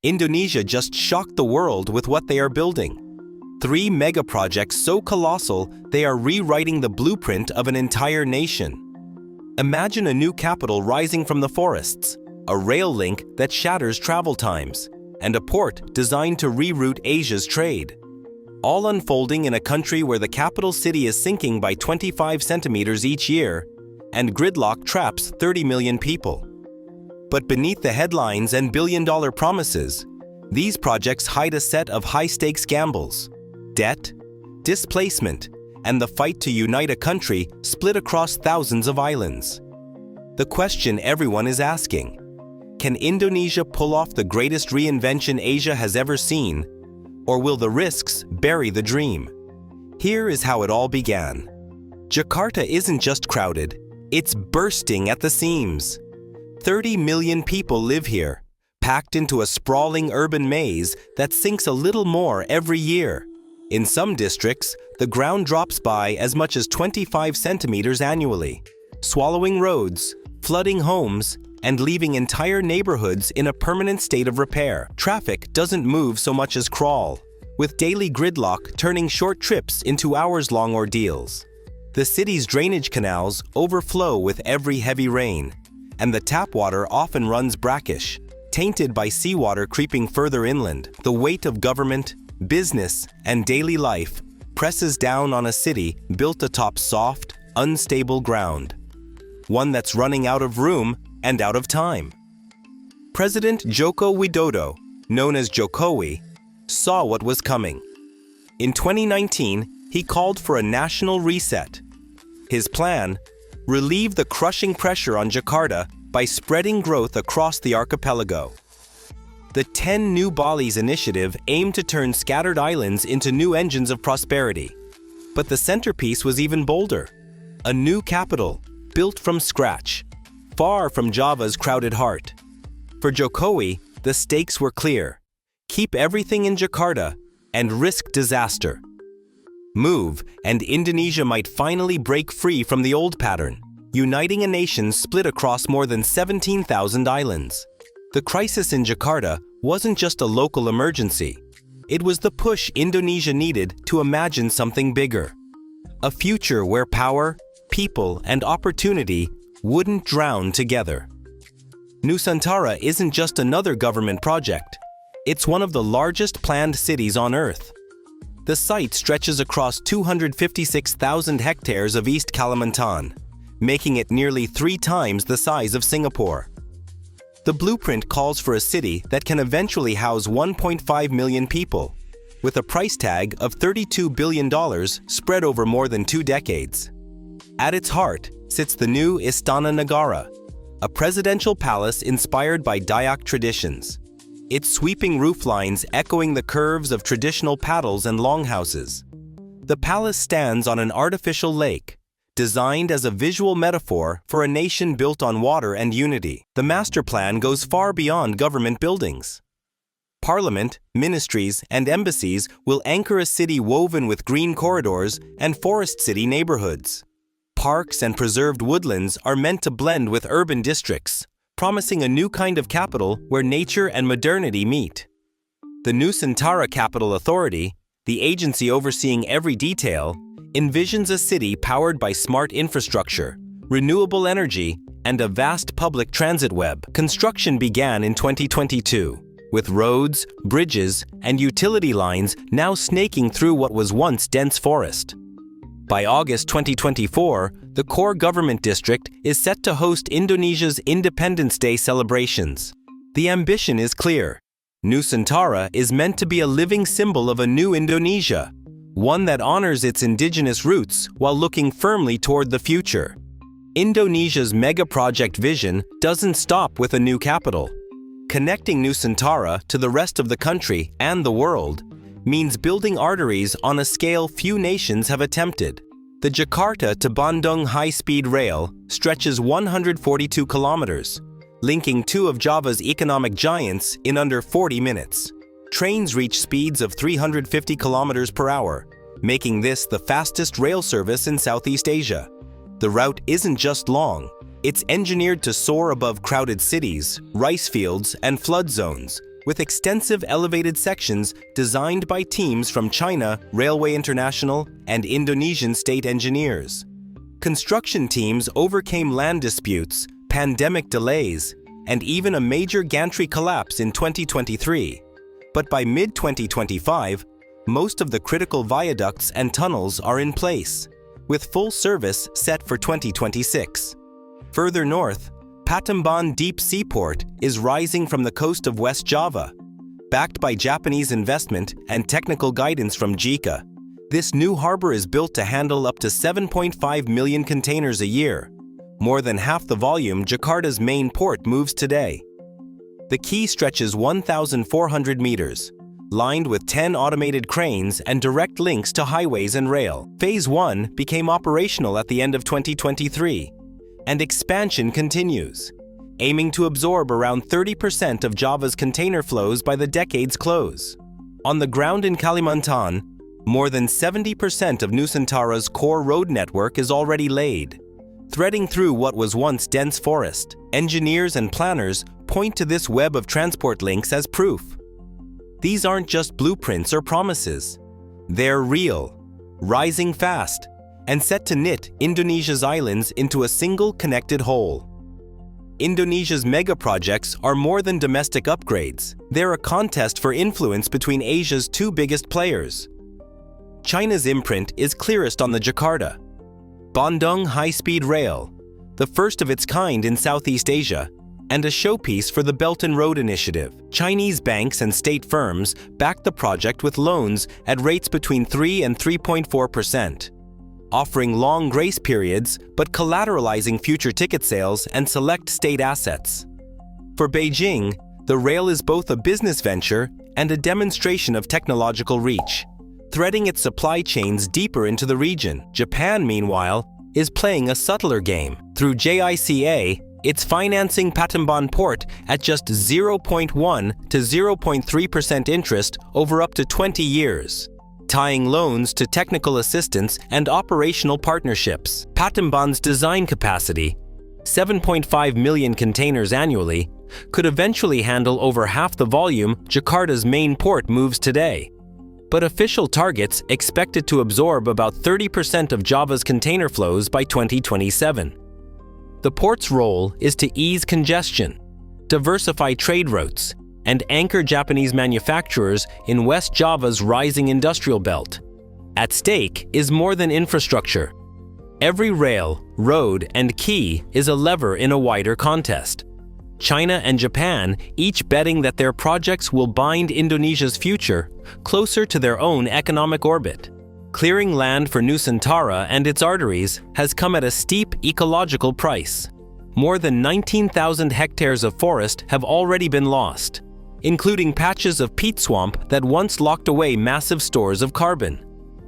Indonesia just shocked the world with what they are building. 3 mega projects so colossal they are rewriting the blueprint of an entire nation. Imagine a new capital rising from the forests, a rail link that shatters travel times, and a port designed to reroute Asia's trade. All unfolding in a country where the capital city is sinking by 25 centimeters each year, and gridlock traps 30 million people. But beneath the headlines and billion-dollar promises, these projects hide a set of high-stakes gambles: debt, displacement, and the fight to unite a country split across thousands of islands. The question everyone is asking: can Indonesia pull off the greatest reinvention Asia has ever seen, or will the risks bury the dream? Here is how it all began. Jakarta isn't just crowded, it's bursting at the seams. 30 million people live here, packed into a sprawling urban maze that sinks a little more every year. In some districts, the ground drops by as much as 25 centimeters annually, swallowing roads, flooding homes, and leaving entire neighborhoods in a permanent state of repair. Traffic doesn't move so much as crawl, with daily gridlock turning short trips into hours-long ordeals. The city's drainage canals overflow with every heavy rain, and the tap water often runs brackish, tainted by seawater creeping further inland. The weight of government, business, and daily life presses down on a city built atop soft, unstable ground, one that's running out of room and out of time. President Joko Widodo, known as Jokowi, saw what was coming. In 2019, he called for a national reset. His plan: relieve the crushing pressure on Jakarta by spreading growth across the archipelago. The 10 New Balis initiative aimed to turn scattered islands into new engines of prosperity. But the centerpiece was even bolder: a new capital, built from scratch, far from Java's crowded heart. For Jokowi, the stakes were clear: keep everything in Jakarta and risk disaster. Move, and Indonesia might finally break free from the old pattern, uniting a nation split across more than 17,000 islands. The crisis in Jakarta wasn't just a local emergency. It was the push Indonesia needed to imagine something bigger. A future where power, people, and opportunity wouldn't drown together. Nusantara isn't just another government project. It's one of the largest planned cities on Earth. The site stretches across 256,000 hectares of East Kalimantan, making it nearly 3 times the size of Singapore. The blueprint calls for a city that can eventually house 1.5 million people, with a price tag of $32 billion spread over more than 2 decades. At its heart sits the new Istana Negara, a presidential palace inspired by Dayak traditions, its sweeping rooflines echoing the curves of traditional paddles and longhouses. The palace stands on an artificial lake, designed as a visual metaphor for a nation built on water and unity. The master plan goes far beyond government buildings. Parliament, ministries, and embassies will anchor a city woven with green corridors and forest city neighborhoods. Parks and preserved woodlands are meant to blend with urban districts, promising a new kind of capital where nature and modernity meet. The Nusantara Capital Authority, the agency overseeing every detail, envisions a city powered by smart infrastructure, renewable energy, and a vast public transit web. Construction began in 2022, with roads, bridges, and utility lines now snaking through what was once dense forest. By August 2024, the core government district is set to host Indonesia's Independence Day celebrations. The ambition is clear. Nusantara is meant to be a living symbol of a new Indonesia, one that honors its indigenous roots while looking firmly toward the future. Indonesia's mega-project vision doesn't stop with a new capital. Connecting Nusantara to the rest of the country and the world means building arteries on a scale few nations have attempted. The Jakarta to Bandung high-speed rail stretches 142 kilometers, linking 2 of Java's economic giants in under 40 minutes. Trains reach speeds of 350 kilometers per hour, making this the fastest rail service in Southeast Asia. The route isn't just long, it's engineered to soar above crowded cities, rice fields, and flood zones, with extensive elevated sections designed by teams from China, Railway International, and Indonesian state engineers. Construction teams overcame land disputes, pandemic delays, and even a major gantry collapse in 2023. But by mid-2025, most of the critical viaducts and tunnels are in place, with full service set for 2026. Further north, Patimban Deep Seaport is rising from the coast of West Java. Backed by Japanese investment and technical guidance from JICA, this new harbor is built to handle up to 7.5 million containers a year, more than half the volume Jakarta's main port moves today. The quay stretches 1,400 meters, lined with 10 automated cranes and direct links to highways and rail. Phase 1 became operational at the end of 2023, and expansion continues, aiming to absorb around 30% of Java's container flows by the decade's close. On the ground in Kalimantan, more than 70% of Nusantara's core road network is already laid. Threading through what was once dense forest, engineers and planners point to this web of transport links as proof. These aren't just blueprints or promises. They're real, rising fast, and set to knit Indonesia's islands into a single connected whole. Indonesia's mega projects are more than domestic upgrades. They're a contest for influence between Asia's two biggest players. China's imprint is clearest on the Jakarta Bandung High-Speed Rail, the first of its kind in Southeast Asia, and a showpiece for the Belt and Road Initiative. Chinese banks and state firms backed the project with loans at rates between 3 and 3.4%, offering long grace periods but collateralizing future ticket sales and select state assets. For Beijing, the rail is both a business venture and a demonstration of technological reach, threading its supply chains deeper into the region. Japan, meanwhile, is playing a subtler game. Through JICA, it's financing Patimban Port at just 0.1 to 0.3% interest over up to 20 years, tying loans to technical assistance and operational partnerships. Patimban's design capacity, 7.5 million containers annually, could eventually handle over half the volume Jakarta's main port moves today. But official targets expect it to absorb about 30% of Java's container flows by 2027. The port's role is to ease congestion, diversify trade routes, and anchor Japanese manufacturers in West Java's rising industrial belt. At stake is more than infrastructure. Every rail, road, and quay is a lever in a wider contest. China and Japan each betting that their projects will bind Indonesia's future closer to their own economic orbit. Clearing land for Nusantara and its arteries has come at a steep ecological price. More than 19,000 hectares of forest have already been lost, including patches of peat swamp that once locked away massive stores of carbon.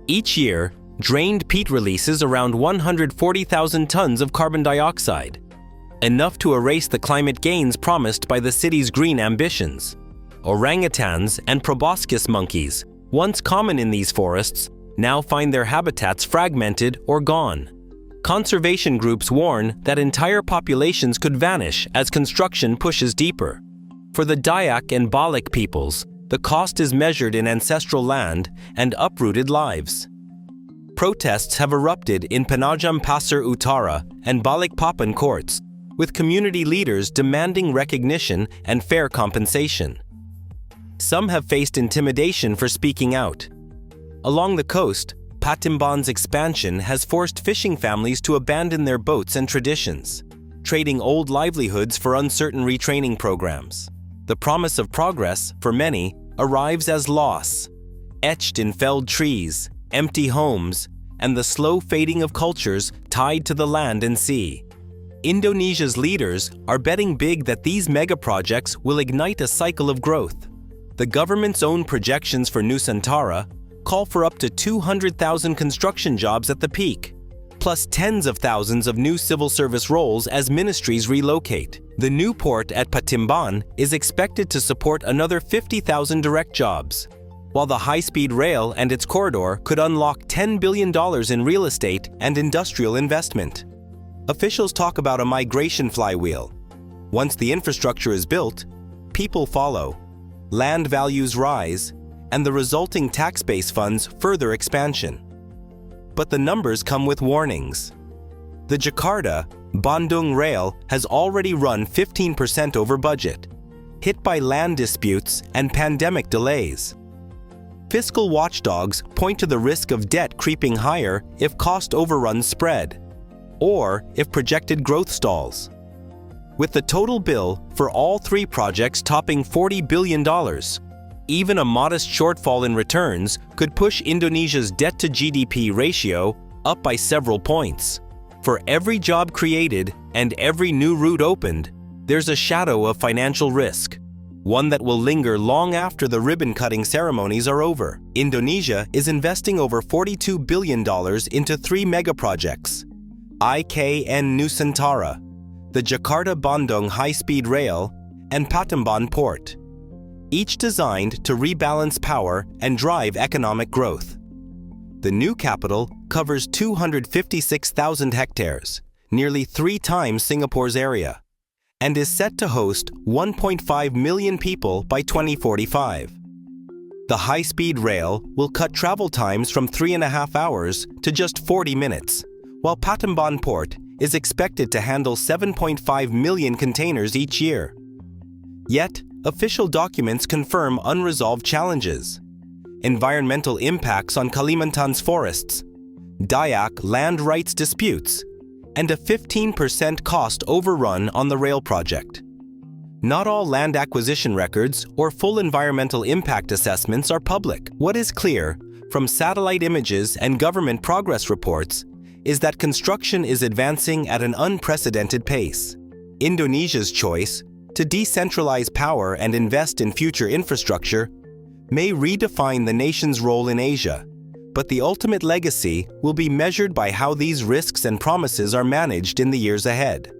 Each year, drained peat releases around 140,000 tons of carbon dioxide, enough to erase the climate gains promised by the city's green ambitions. Orangutans and proboscis monkeys, once common in these forests, now find their habitats fragmented or gone. Conservation groups warn that entire populations could vanish as construction pushes deeper. For the Dayak and Balik peoples, the cost is measured in ancestral land and uprooted lives. Protests have erupted in Penajam Pasir Utara and Balikpapan courts, with community leaders demanding recognition and fair compensation. Some have faced intimidation for speaking out. Along the coast, Patimban's expansion has forced fishing families to abandon their boats and traditions, trading old livelihoods for uncertain retraining programs. The promise of progress, for many, arrives as loss, etched in felled trees, empty homes, and the slow fading of cultures tied to the land and sea. Indonesia's leaders are betting big that these mega-projects will ignite a cycle of growth. The government's own projections for Nusantara call for up to 200,000 construction jobs at the peak, plus tens of thousands of new civil service roles as ministries relocate. The new port at Patimban is expected to support another 50,000 direct jobs, while the high-speed rail and its corridor could unlock $10 billion in real estate and industrial investment. Officials talk about a migration flywheel. Once the infrastructure is built, people follow. land values rise, and the resulting tax base funds further expansion. But the numbers come with warnings. The Jakarta-Bandung rail has already run 15% over budget, hit by land disputes and pandemic delays. Fiscal watchdogs point to the risk of debt creeping higher if cost overruns spread, or if projected growth stalls. With the total bill for all three projects topping $40 billion, even a modest shortfall in returns could push Indonesia's debt-to-GDP ratio up by several points. For every job created and every new route opened, there's a shadow of financial risk, one that will linger long after the ribbon-cutting ceremonies are over. Indonesia is investing over $42 billion into three megaprojects: IKN Nusantara, the Jakarta-Bandung high-speed rail, and Patembahan Port, each designed to rebalance power and drive economic growth. The new capital covers 256,000 hectares, nearly 3 times Singapore's area, and is set to host 1.5 million people by 2045. The high-speed rail will cut travel times from 3.5 hours to just 40 minutes, while Patembahan Port is expected to handle 7.5 million containers each year. Yet, official documents confirm unresolved challenges: environmental impacts on Kalimantan's forests, Dayak land rights disputes, and a 15% cost overrun on the rail project. Not all land acquisition records or full environmental impact assessments are public. What is clear from satellite images and government progress reports is that construction is advancing at an unprecedented pace. Indonesia's choice to decentralize power and invest in future infrastructure may redefine the nation's role in Asia, but the ultimate legacy will be measured by how these risks and promises are managed in the years ahead.